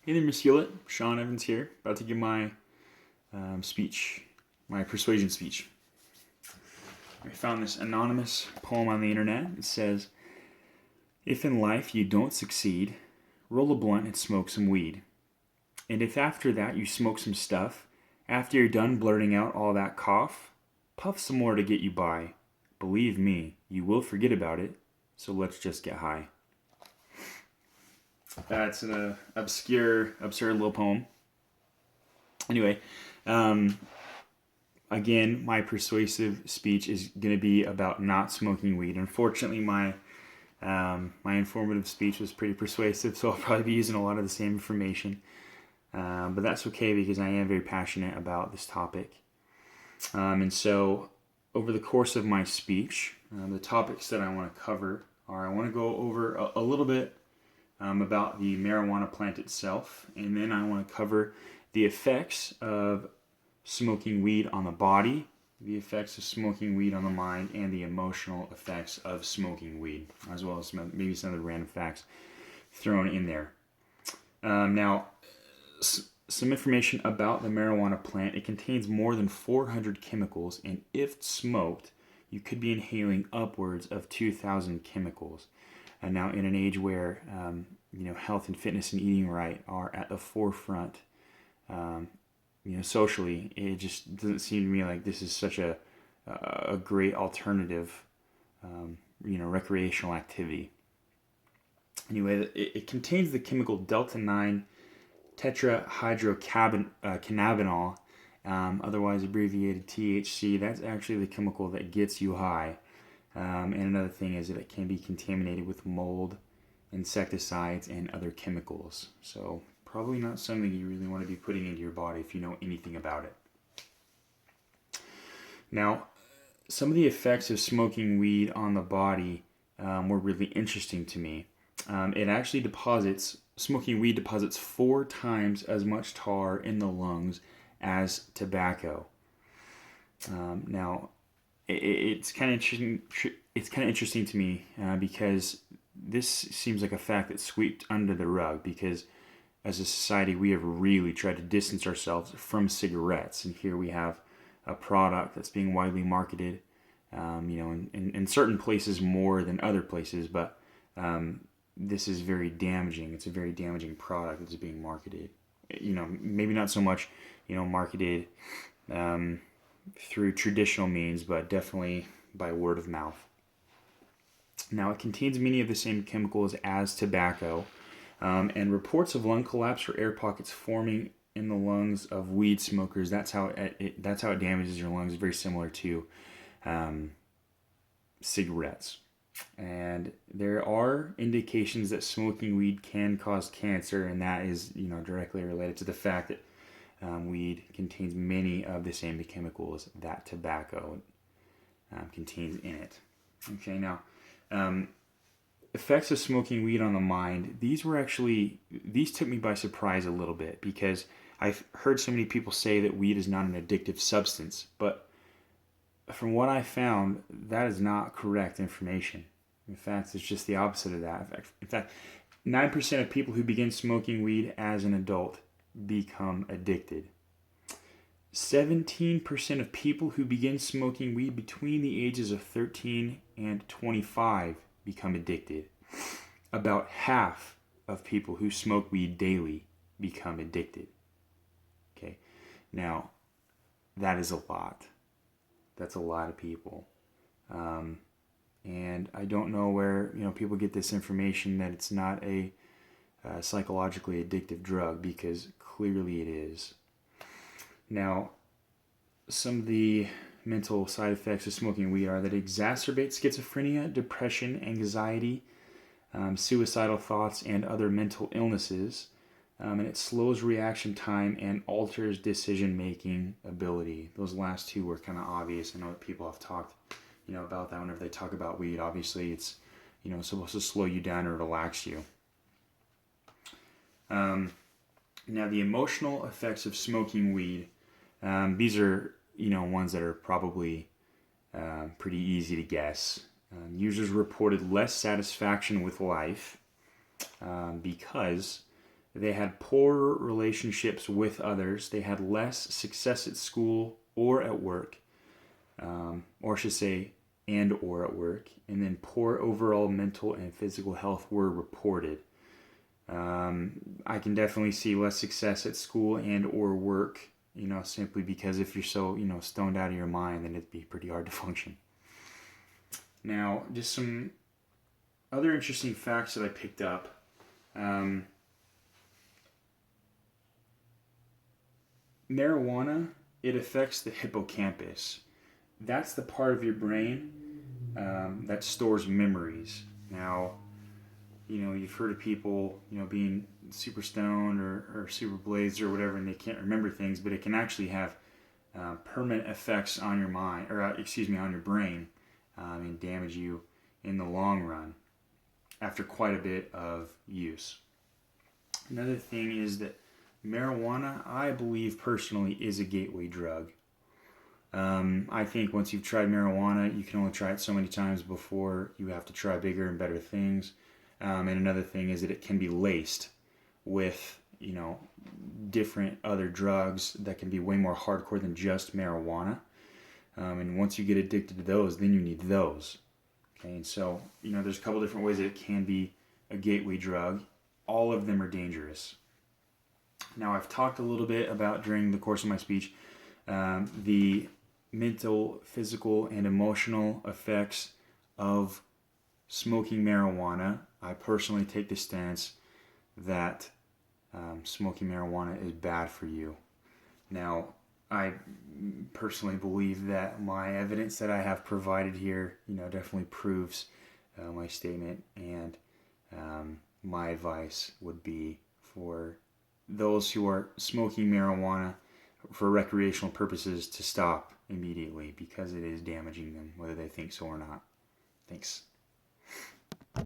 Hey there, Miss Gillett. Sean Evans here, about to give my speech, my persuasion speech. I found this anonymous poem on the internet. It says, "If in life you don't succeed, roll a blunt and smoke some weed. And if after that you smoke some stuff, after you're done blurting out all that cough, puff some more to get you by. Believe me, you will forget about it, so let's just get high." That's an absurd little poem. Anyway, um, again, my persuasive speech is going to be about not smoking weed. Unfortunately, my informative speech was pretty persuasive, so I'll probably be using a lot of the same information. But that's okay because I am very passionate about this topic. And so, over the course of my speech, the topics that I want to cover are I want to go over a little bit about the marijuana plant itself, and then I want to cover the effects of smoking weed on the body, the effects of smoking weed on the mind, and the emotional effects of smoking weed, as well as maybe some of the random facts thrown in there. Now, some information about the marijuana plant. It contains more than 400 chemicals, and if smoked, you could be inhaling upwards of 2,000 chemicals. And now, in an age where health and fitness and eating right are at the forefront, socially, it just doesn't seem to me like this is such a great alternative, recreational activity. Anyway, it contains the chemical delta 9 tetrahydrocannabinol, otherwise abbreviated THC. That's actually the chemical that gets you high. And another thing is that it can be contaminated with mold, insecticides, and other chemicals. So probably not something you really want to be putting into your body if you know anything about it. Now, some of the effects of smoking weed on the body were really interesting to me. Smoking weed deposits 4 times as much tar in the lungs as tobacco. Now, it's kind of interesting. It's kind of interesting to me because this seems like a fact that's swept under the rug. Because as a society, we have really tried to distance ourselves from cigarettes, and here we have a product that's being widely marketed. In certain places more than other places, but this is very damaging. It's a very damaging product that's being marketed. Maybe not so much, marketed through traditional means, but definitely by word of mouth. Now, it contains many of the same chemicals as tobacco, and reports of lung collapse or air pockets forming in the lungs of weed smokers. That's how it damages your lungs. Very similar to cigarettes. And there are indications that smoking weed can cause cancer, and that is directly related to the fact that weed contains many of the same chemicals that tobacco contains in it. Okay, now, effects of smoking weed on the mind. These took me by surprise a little bit because I've heard so many people say that weed is not an addictive substance, but from what I found, that is not correct information. In fact, it's just the opposite of that. In fact, 9% of people who begin smoking weed as an adult become addicted. 17% of people who begin smoking weed between the ages of 13 and 25 become addicted. About half of people who smoke weed daily become addicted. Okay, now that is a lot. That's a lot of people. And I don't know where people get this information that it's not a psychologically addictive drug, because clearly it is. Now, some of the mental side effects of smoking weed are that it exacerbates schizophrenia, depression, anxiety, suicidal thoughts, and other mental illnesses. And it slows reaction time and alters decision-making ability. Those last two were kind of obvious. I know that people have talked about that whenever they talk about weed. Obviously, it's supposed to slow you down or relax you. Now, the emotional effects of smoking weed. These are ones that are probably pretty easy to guess. Users reported less satisfaction with life because They had poorer relationships with others. They had less success at school or at work, or I should say, and or at work. And then poor overall mental and physical health were reported. I can definitely see less success at school and or work, simply because if you're so, stoned out of your mind, then it'd be pretty hard to function. Now, just some other interesting facts that I picked up. Marijuana, it affects the hippocampus. That's the part of your brain that stores memories. Now, you've heard of people, being super stoned or super blazed or whatever, and they can't remember things, but it can actually have permanent effects on your mind, or on your brain, and damage you in the long run after quite a bit of use. Another thing is that marijuana, I believe personally, is a gateway drug. I think once you've tried marijuana, you can only try it so many times before you have to try bigger and better things. And another thing is that it can be laced with, different other drugs that can be way more hardcore than just marijuana. And once you get addicted to those, then you need those. Okay, and so, there's a couple different ways that it can be a gateway drug. All of them are dangerous. Now, I've talked a little bit about, during the course of my speech, the mental, physical, and emotional effects of smoking marijuana. I personally take the stance that smoking marijuana is bad for you. Now, I personally believe that my evidence that I have provided here, definitely proves my statement, and my advice would be for those who are smoking marijuana for recreational purposes to stop immediately, because it is damaging them, whether they think so or not. Thanks.